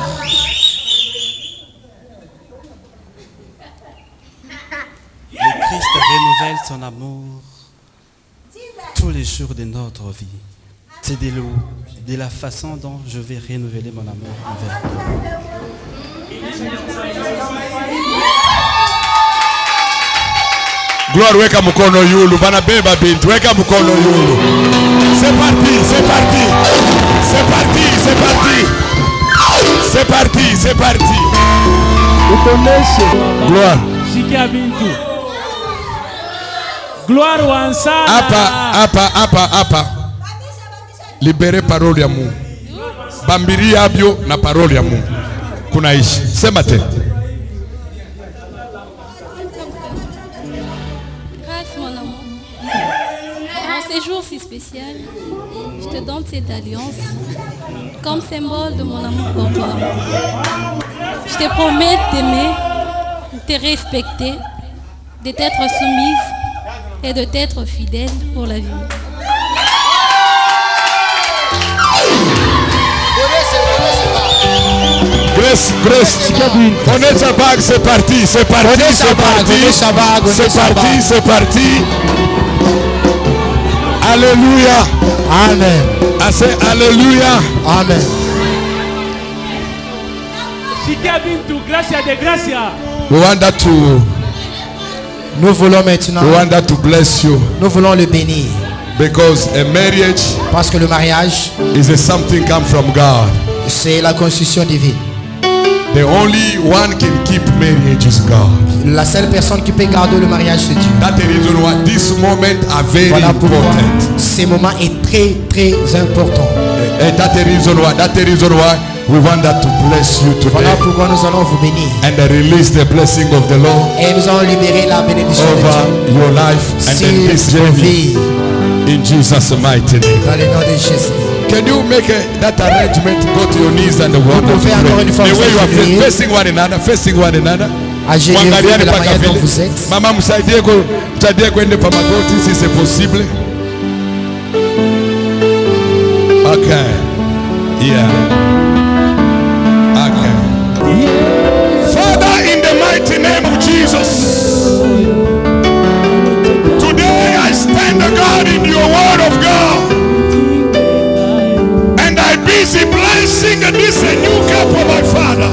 le Christ renouvelle son amour tous les jours de notre vie. C'est de la façon dont je vais renouveler mon amour envers toi. Gloire, weka mkono yulu. Bana beba bintu. Weka mkono yulu. C'est parti. Gloire. Sikia bintu. Gloire wansana. Hapa. Libere parole ya Mungu. Bambiri abyo na parole ya Mungu. Kunaishi. Sema tena. Grâce, mon amour. En ces jours si spécial, je te donne cette alliance comme symbole de mon amour pour toi. Je te promets d'aimer te respecter, de t'être soumise et de t'être fidèle pour la vie. Grace, prenez sa bague, c'est parti, c'est parti, c'est parti, c'est parti. Alléluia. Amen. I say Alléluia. Amen. We want that to. Nous voulons maintenant. We want that to bless you. Nous voulons le bénir. Because a marriage. Parce que le mariage. Is a something come from God. C'est la constitution divine. The only one can keep marriage is God. La seule personne qui peut garder le mariage, c'est Dieu. That's the reason why this moment are very voilà important. Ces moments est très très important. And that's the reason why we want that to bless you today. Voilà pourquoi nous allons vous bénir. And release the blessing of the Lord. Et nous allons libérer la bénédiction over your life and then this journey. In Jesus' mighty name. Dans le nom de Jésus. Can you make that arrangement? Go to your knees and the one of prayer. The way you are facing one another, facing one another. Mwangaliani paka vile. Mama msaidie kwende pa magoti si c'est possible. Okay. Yeah. Okay. Father, in the mighty name of Jesus, today I stand, God, in your word of God. Busy blessing this a new couple, my Father.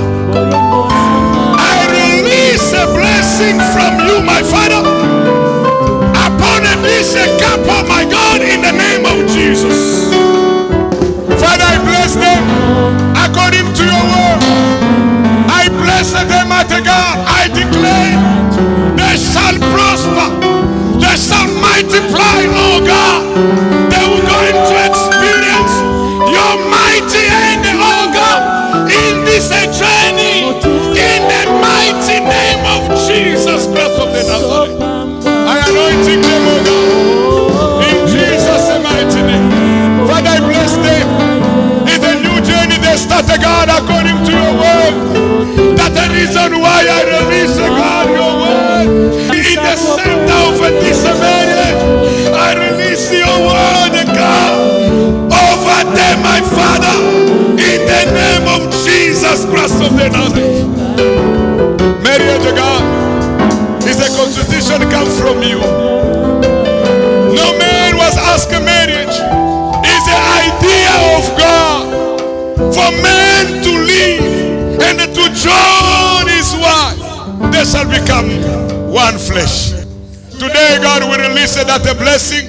I release a blessing from you, my Father, upon this couple, my God, in the name of Jesus. Father, I bless them according to your word. I bless them, mighty God. I declare they shall prosper, they shall multiply, oh God. They will go into experience your mighty hand, oh God, in this journey, in the mighty name of Jesus Christ of the Nazareth. I anointing them, oh God, in Jesus' mighty name. Father, I bless them. It's a new journey they start, God, according to your word. That's the reason why I release, God, your word. In the center of this marriage, I release your word, God. Over them, my Father, in the name of Jesus Christ of the Nazareth. Marriage, God, is a constitution comes from you. No man was asked marriage. It's the idea of God for man to live and to join his wife. They shall become one flesh. Today, God will release that a blessing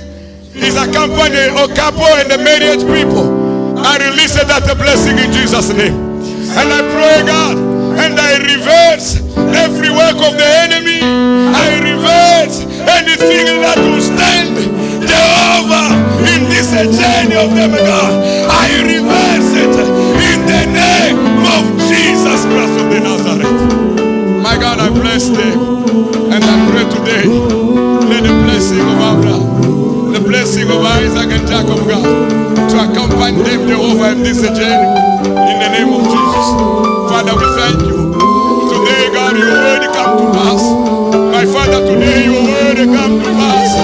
is accompanied or couple and the marriage people. I release that a blessing in Jesus' name. And I pray, God, and I reverse every work of the enemy. I reverse anything that will stand Jehovah in this journey of them, God. I reverse it in the name of Jesus Christ of the Nazareth. My God, I bless them. And I pray today, let the blessing of Abraham, the blessing of Isaac and Jacob, God, to accompany them, Jehovah, in this journey. In the name of Jesus. Father, we thank you. Today, God, your word come to pass. My Father, today your word come to pass.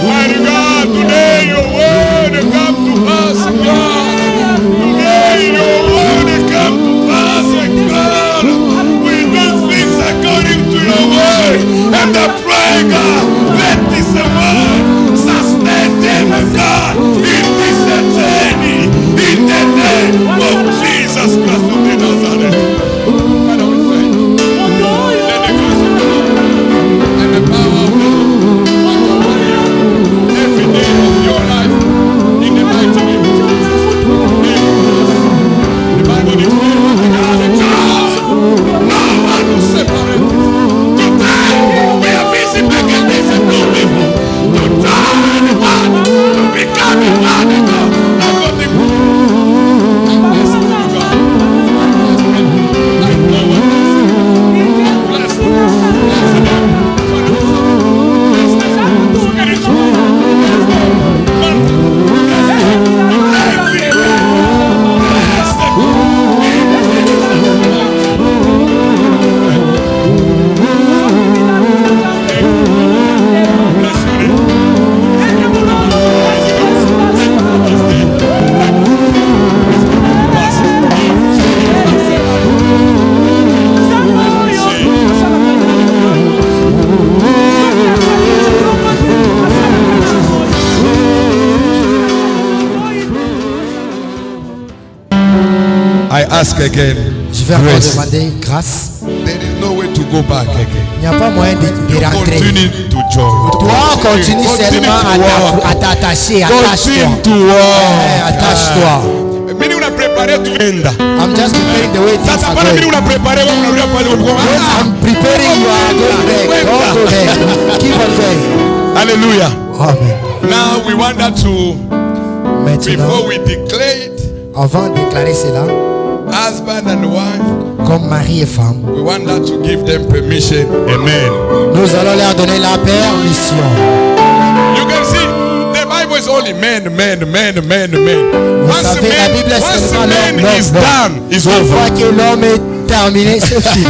My God, today your word come to pass, God. Today your word come to pass, God. We do things according to your word. And I pray, God, let this word sustain them, God, in this journey, in the name of Jesus Christ of the Nazareth. Father, we thank you. Let the grace of God and the power of God accompany you. ask again. Je vais encore Grace. demander grâce. There is no way to go back again. Il n'y a pas moyen de rentrer. Continue to join. Toi, continue seulement à t'attacher. Attache-toi. Continue to walk. Attache-toi. Mimi unapprepare tuenda. I'm just preparing the way things Sasa are bana mimi going. unaprepare wewe unarudia pale ulikuwa. I'm preparing you are going back. Don't go back. Keep on going. Hallelujah. Amen. Now we want that to, Maintenant, before we declare it, avant de déclarer cela, husband and wife, comme mari et femme, we want that to give them permission. Amen. nous allons leur donner la permission. You can see the Bible is only men. Vous Once savez, la Bible est seulement man l'homme. is done, is Une fois over. que l'homme est terminé, c'est fini.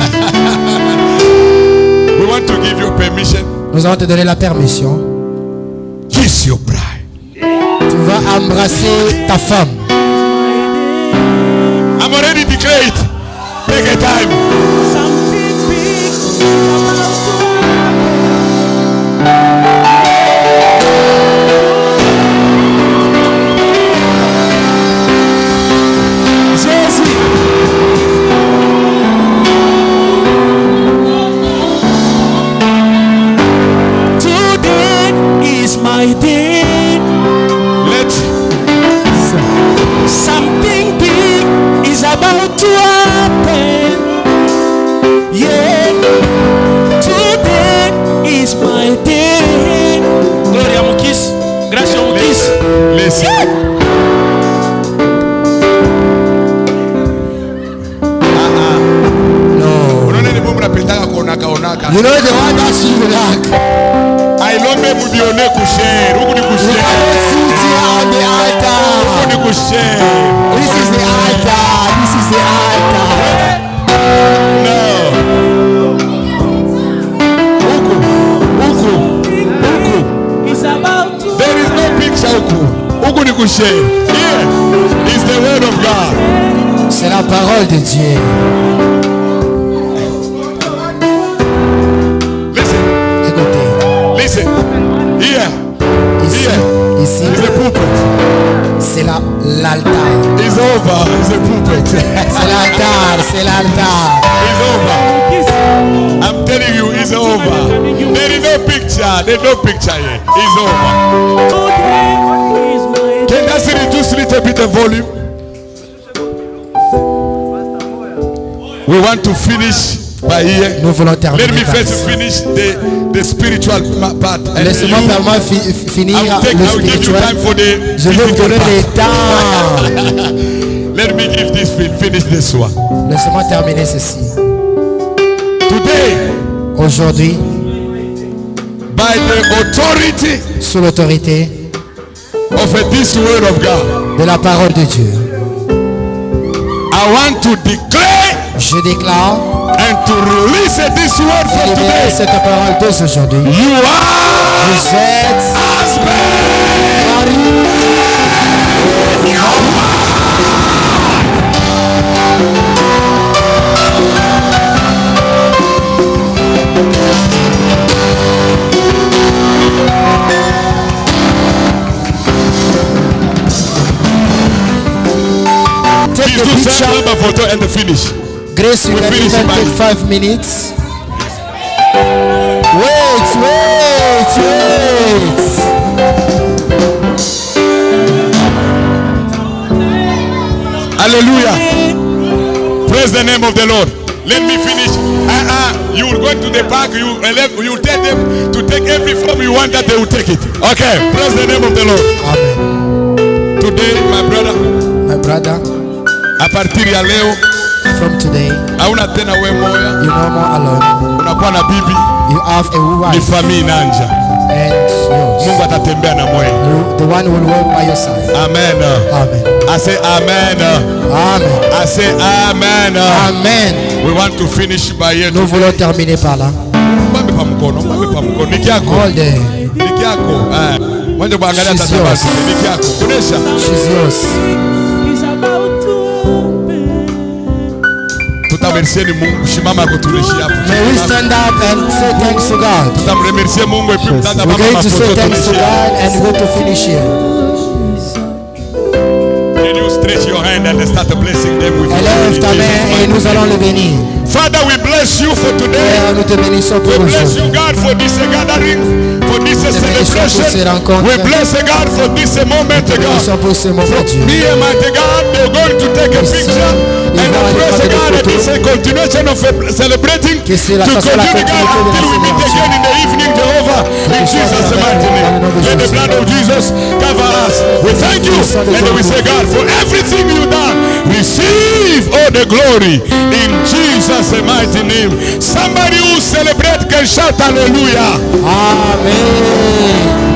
We want to give you permission. Nous allons te donner la permission. Kiss your bride. Tu vas embrasser ta femme. I'm already declared. Take a time. Today is my day. Let Something big is about to happen. Yeah. Today is my day. Gloria mon kiss. Gracias mon kiss. listen. No. Unaona ni bomu napendaka kuonaka. You know the one that she will like. Ailombe mubione kushare. Huku ni You kushare. cannot sit here on the altar. Huku ni kushare. This is the altar. This is the altar. No. Huku. It's about to There is no picture huku. Huku ni kushare. Here is the word of God. C'est la parole de Dieu. Listen. Écoutez, Listen. Here. ici, ici, Is the pulpit. c'est l'altar. It's over. It's the pulpit. C'est l'altar, c'est l'altar. It's over. I'm telling you, it's over. There is no picture. There's no picture here. It's over. today is my Can that city reduce a little bit the volume? We want to finish by here. Nous voulons Let terminer me par first ici. finish the spiritual part. And Laissez-moi you, vraiment finir I le will give you spirituel. time for the Je vais vous physical donner le part. temps. Let me give this finish this one. Laissez-moi terminer ceci. Today, Aujourd'hui, by the authority sous l'autorité of this word of God, de la parole de Dieu, I want to declare je déclare and to release this word et from libérer today. cette parole dès aujourd'hui. You are Vous êtes husband. Take Please the do picture. send number photo and the finish. Grace, you We can finish even it, take man. 5 minutes. Wait. Hallelujah. Praise the name of the Lord. Let me finish. You will go to the park. You will tell them to take every form you want that they will take it. Okay. Praise the name of the Lord. Amen. Today, my brother, My brother, a partir ya leo from today, hauna tena we moya, you're no more alone. unakuwa na bibi, You have a ni wife famii inanja. and yours. Mungu atatembea na moyo. You, the one who will walk by your side. Amen. Amen. I say amen. Amen. I say amen. Amen. We want to finish by here. Nous voulons terminer par là. Mbabe pa mkono. Niki yako. Hold it. Niki yako. Mwende kuangalia She's tazama. yours. Niki yako. Kunesha. She's yours. is about to open. Tutamercieni Mungu. Shimama kutulishi hapo. May we stand up and say thanks to God. Tutamremercie Mungu epi mtanda We're mama going to say mafoto thanks to tulishi. God and we're going to finish here. Can you Stretch your hand and start blessing them with Élève ta main et nous allons le bénir. Father, we bless you for today. Père, nous te bénissons pour We bless you, aujourd'hui. God, for this gathering, for this Nous te bénissons pour ces celebration. rencontres. We bless God for this moment, Nous te bénissons God. pour ce moment, Dieu. Me and my God, they're going to take a Ici, picture ils and vont aller praise prendre des God. And photos. this is a continuation of celebrating Que c'est la to façon, la continue, God, continuité de la until we meet célébration. again in the evening, Jehovah. In ce soit Jesus' dans mighty le nom name. de May the Jésus. blood of Jesus cover us. We thank you. And we say, God, for everything you done, receive all the glory in Jesus' mighty name. Somebody who celebrate can shout hallelujah. Amen.